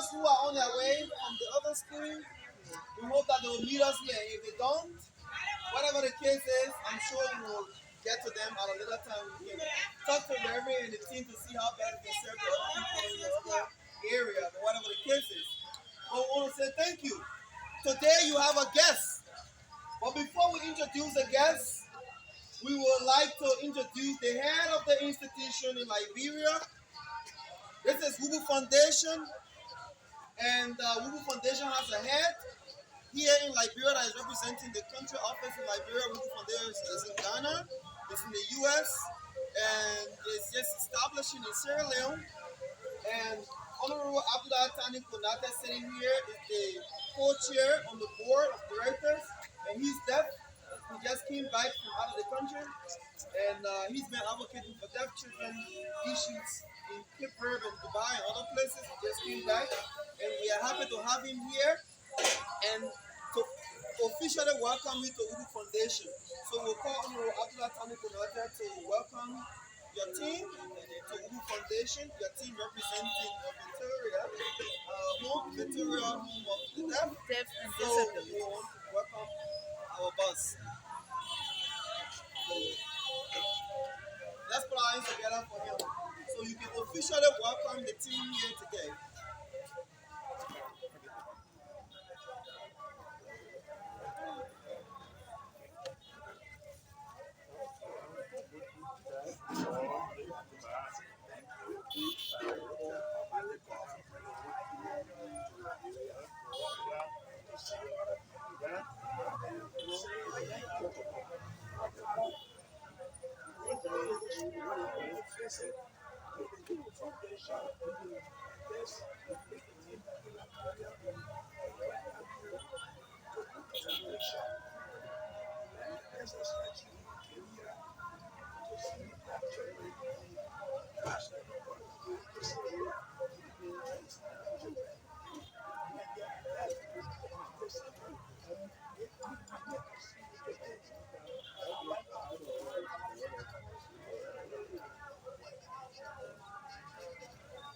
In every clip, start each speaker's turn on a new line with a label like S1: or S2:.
S1: those who are on their way from the other school, we hope that they will meet us here. If they don't, whatever the case is, I'm sure we will get to them at a later time. We can talk to Reverend and the team to see how best they serve the other people in the other area, but whatever the case is. But we want to say thank you. Today you have a guest. But before we introduce the guest, we would like to introduce the head of the institution in Liberia. This is Wubu Foundation, and Wubu Foundation has a head here in Liberia that is representing the country office in Liberia. Wubu Foundation is in Ghana, it's in the US, and it's just established in Sierra Leone. And Honorable Abdullah Tani Konate sitting here is the co-chair on the board of directors, and he's deaf. He just came back from out of the country, and he's been advocating for deaf children issues in Cape Verde and Dubai and other places. He just came back, and we are happy to have him here and to officially welcome you to Ubu Foundation. So we'll call Honorable Abdullah Tani Konate to welcome your team to Ubu Foundation, your team representing Victoria Home of the Deaf. So we want to welcome our boss. Let's put our hands together for him. So you can officially welcome the team here today.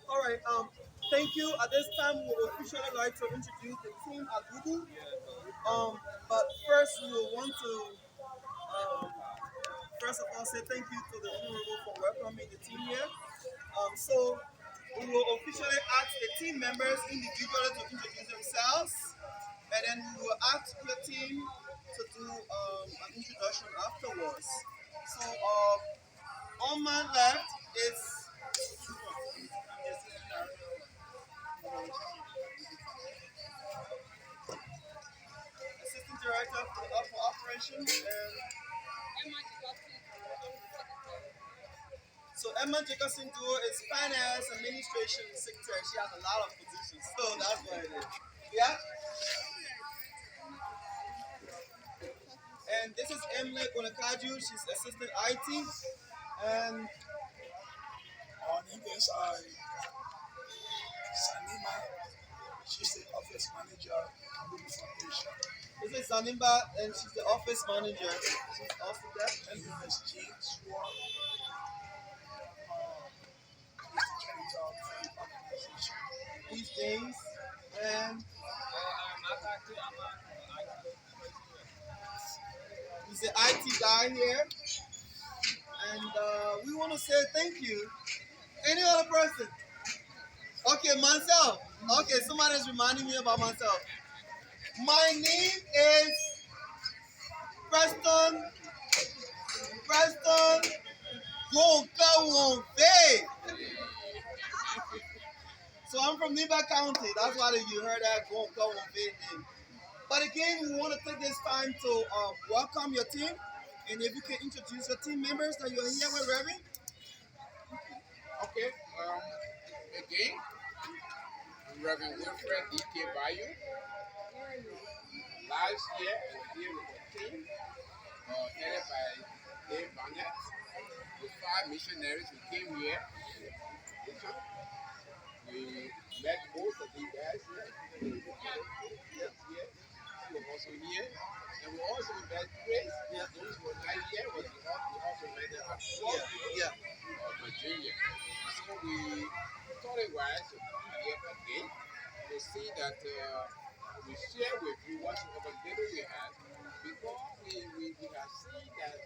S1: All right. Thank you. At this time, we would officially like to introduce the team at Google. But first, we will want to first of all say thank you to the honorable for welcoming the team here. So we will officially ask the team members individually to introduce themselves, and then we will ask the team to do an introduction afterwards. So on my left is Assistant Director for Operations, and so Emma Jacobson Duo is Finance Administration Secretary. She has a lot of positions, so that's what it is. Yeah. And this is Emily Onakaju. She's Assistant IT, and
S2: Our name is Sanima. She's the office manager at the foundation.
S1: this is Zanimba, and she's the office manager. She's also there.
S2: And this is James Ward. He's the director of the organization.
S1: He's James, and he's the IT guy here. And we want to say thank you. Any other person? Okay, myself. Okay, somebody's reminding me about myself. My name is Preston Gonkawonbe. So I'm from Niba County. That's why you heard that Gonkawonbe name. But again, we want to take this time to welcome your team. And if you can introduce your team members that you're here with, Reverend.
S3: Okay. Again, Reverend Wilfred D.K. Bayou. Last year, I was here with a team headed by Dave Barnett. With 5 missionaries who came here. We met most of you guys here. Yes, here. She was also here. And we also met Grace.
S1: Yeah.
S3: Those who were not here, but we also met them at
S1: Yeah.
S3: Virginia. So we thought it wise to come here again to see that we share with you whatever little we have, because we have seen that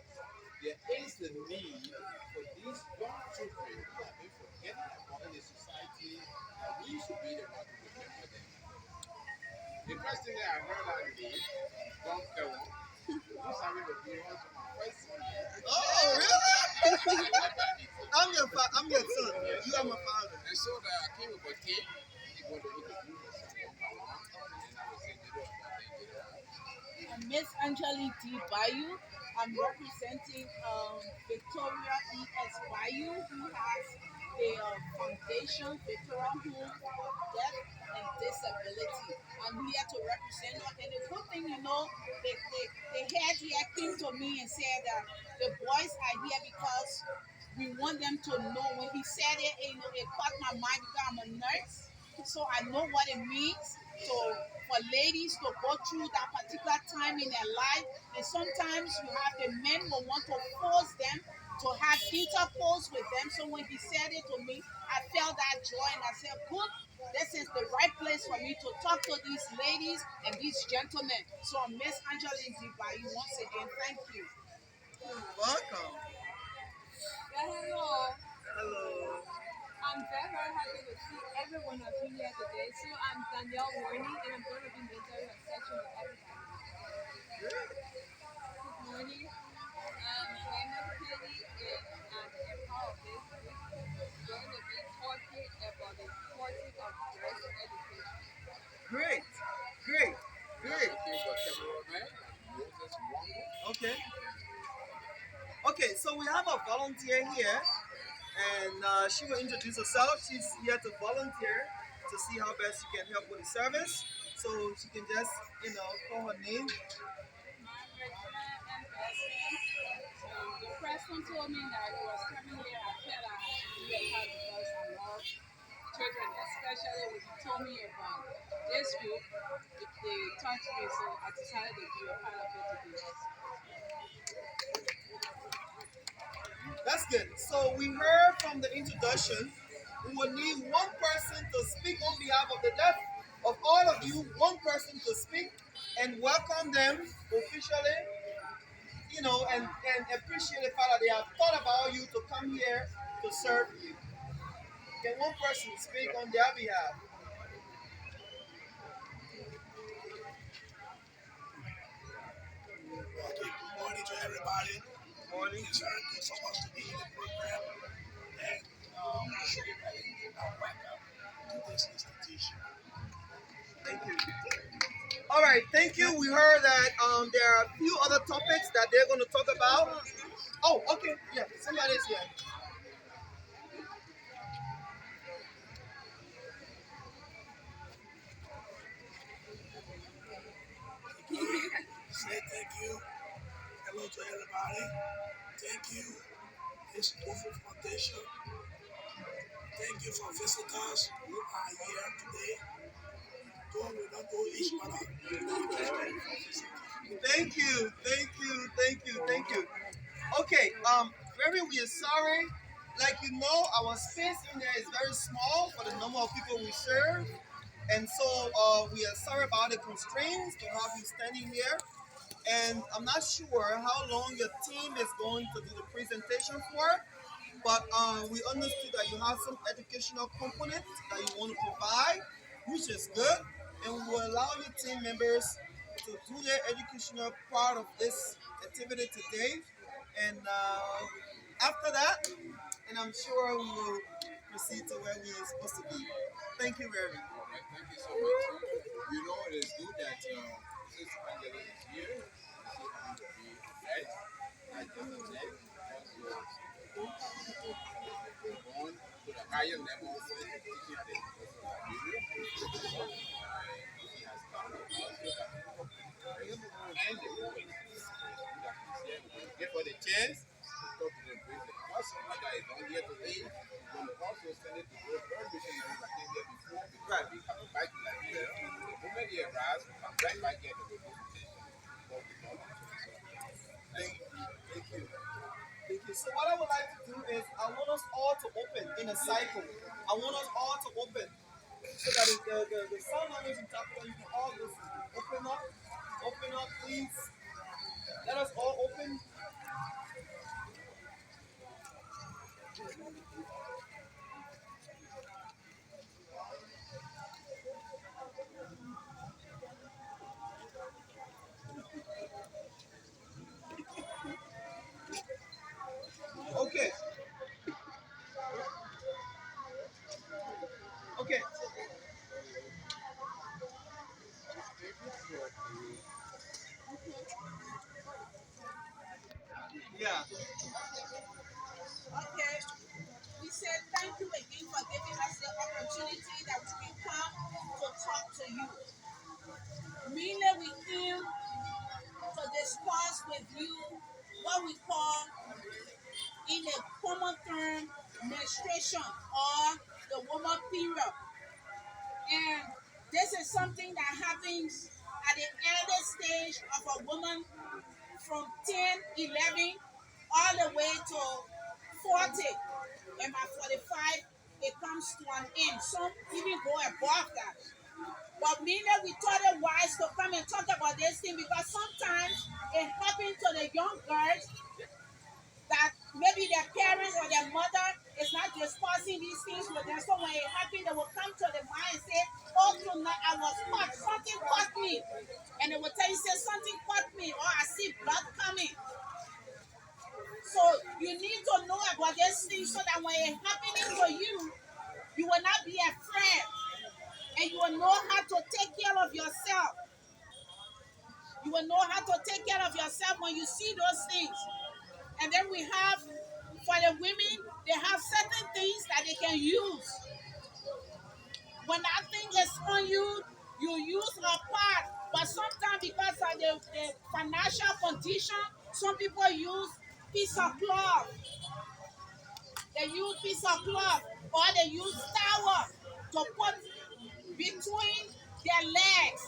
S3: there is the need for these young children who have been forgetting about in the society, that we should be the one to remember them. Interestingly, I heard that name, Don Perron. This having the viewers on my first Sunday.
S1: Oh, really?
S3: I love that name.
S1: I'm your son.
S3: Yes.
S1: You are my father.
S3: And so that I came with a cake. He's going to introduce yourself one by one. And I will say little about them later on.
S4: I'm Miss Angelique D. Bayou. I'm representing Victoria E.S. Bayou, who has the foundation, Victoria Home for Deaf and Disability. I'm here to represent her. And the good thing, the head here came to me and said that the boys are here because we want them to know. When he said it, it caught my mind because I'm a nurse, so I know what it means. So for ladies to go through that particular time in their life, and sometimes you have the men will want to force them to have intercourse with them. So when he said it to me, I felt that joy and I said, good, this is the right place for me to talk to these ladies and these gentlemen. So Miss Angeline Dibayi, once again, thank you.
S1: Welcome.
S5: Hello.
S1: Hello.
S5: I'm very, very happy to see every one of you here today. So I'm Danielle Warney and I'm going to be majoring a section with everybody. Good morning. My name is Kelly and I'm a part of this group. Going to be talking about the importance of breast education.
S1: Great. Great.
S3: We are
S1: Great.
S3: looking for cameraman like Moses Wongo.
S1: Okay. Okay, so we have a volunteer here, and she will introduce herself. She's here to volunteer to see how best she can help with the service. So she can just, call her name.
S5: My Regina and Bessie. So the person told me that he was coming here. I felt like I should be a part because I love children, especially when he told me about this group. They touched me, so I decided to be a part of it today.
S1: That's good. So we heard from the introduction, we will need one person to speak on behalf of the deaf. Of all of you, one person to speak and welcome them officially, and appreciate the fact that they have thought about you to come here to serve you. Can one person speak on their behalf?
S2: Okay, good morning to everybody.
S1: Morning.
S2: It's very good for us to be in the program. And should be ready and welcome to this institution.
S1: Thank you. All right, thank you. We heard that there are a few other topics that they're going to talk about. Oh, okay. Yeah, somebody's here.
S2: Say thank you. Hello to everybody. Thank you. This Movement Foundation. Thank you for visitors who are here today. Though we don't know each other, thank you for visiting.
S1: Thank you, thank you, thank you, thank you. Okay, very we are sorry. Like our space in there is very small for the number of people we serve, and so we are sorry about the constraints to have you standing here. And I'm not sure how long your team is going to do the presentation for, but we understood that you have some educational component that you want to provide, which is good, and we will allow your team members to do their educational part of this activity today. And after that, and I'm sure we will proceed to where we are supposed to be. Thank you, Reverend.
S3: All right, thank you so much. You know, it is good that Sister Angela is here. She happens to be right, not just a neck, also going to the higher level for the teaching at the University of Liberia. She has started also that and the women. It's good that she's here. We're going to give her the chance to talk to the president. Not someone that is on here today. We're going to also send it to those very mission leaders that came here before because we coming back to Liberia. The moment he arrives, we come right back here to the presentation before we know that.
S1: Thank you. Thank you. Thank you. So what I would like to do is I want us all to open in a cycle. I want us all to open so that the the sound language we talk about, you can all listen. Open up, please. Let us all open. Okay, okay, yeah.
S4: Okay. We said thank you again for giving us the opportunity that we can come to talk to you. Mainly we came to discuss with you what we call in a common term menstruation or the woman period. And this is something that happens at the early stage of a woman from 10, 11, all the way to 40. And by 45, it comes to an end. Some even go above that. But mainly we thought it wise to come and talk about this thing because sometimes it happens to the young girls that maybe their parents or their mother is not discussing these things with them. So when it happens, they will come to the mind and say, oh, tonight I was caught. Something caught me. And they will tell you, say, something caught me, or I see blood coming. So you need to know about this thing so that when it happening to you, you will not be afraid. And you will know how to take care of yourself. You will know how to take care of yourself when you see those things. And then we have, for the women, they have certain things that they can use. When that thing is on you, you use a part. But sometimes because of the financial condition, some people use piece of cloth. They use piece of cloth or they use towel to put between their legs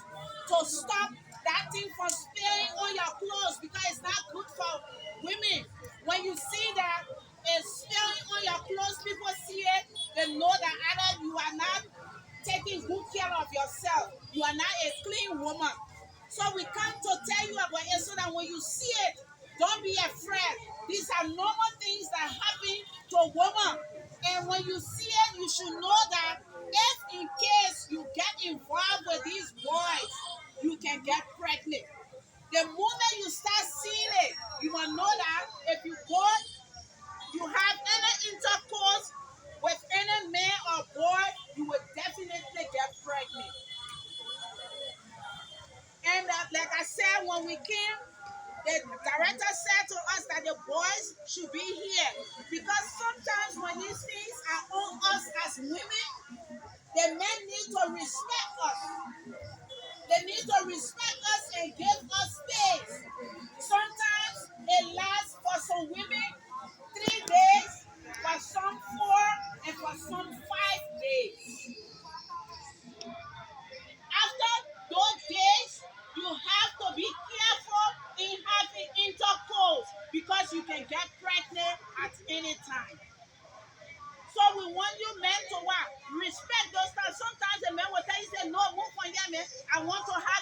S4: to stop that thing from spilling on your clothes because it's not good for women. When you see that it's spilling on your clothes, people see it, they know that either you are not taking good care of yourself, you are not a clean woman. So we come to tell you about it so that when you see it, don't be afraid. These are normal things that happen to women. And when you see it, you should know that if in case you get involved with these boys, you can get pregnant. The moment you start seeing it, you will know that if you go, you have any intercourse with any man or boy, you will definitely get pregnant. And like I said, when we came, the director said to us that the boys should be here because sometimes when these things are on us as women, the men need to respect us. They need to respect us and give us space. Sometimes it lasts for some women 3 days, for some 4, and for some 5 days. After those days, you have to be careful in having intercourse because you can get pregnant at any time. So we want you men to what? Respect those times. Sometimes the men will tell you, say, no, move from here, man. I want to have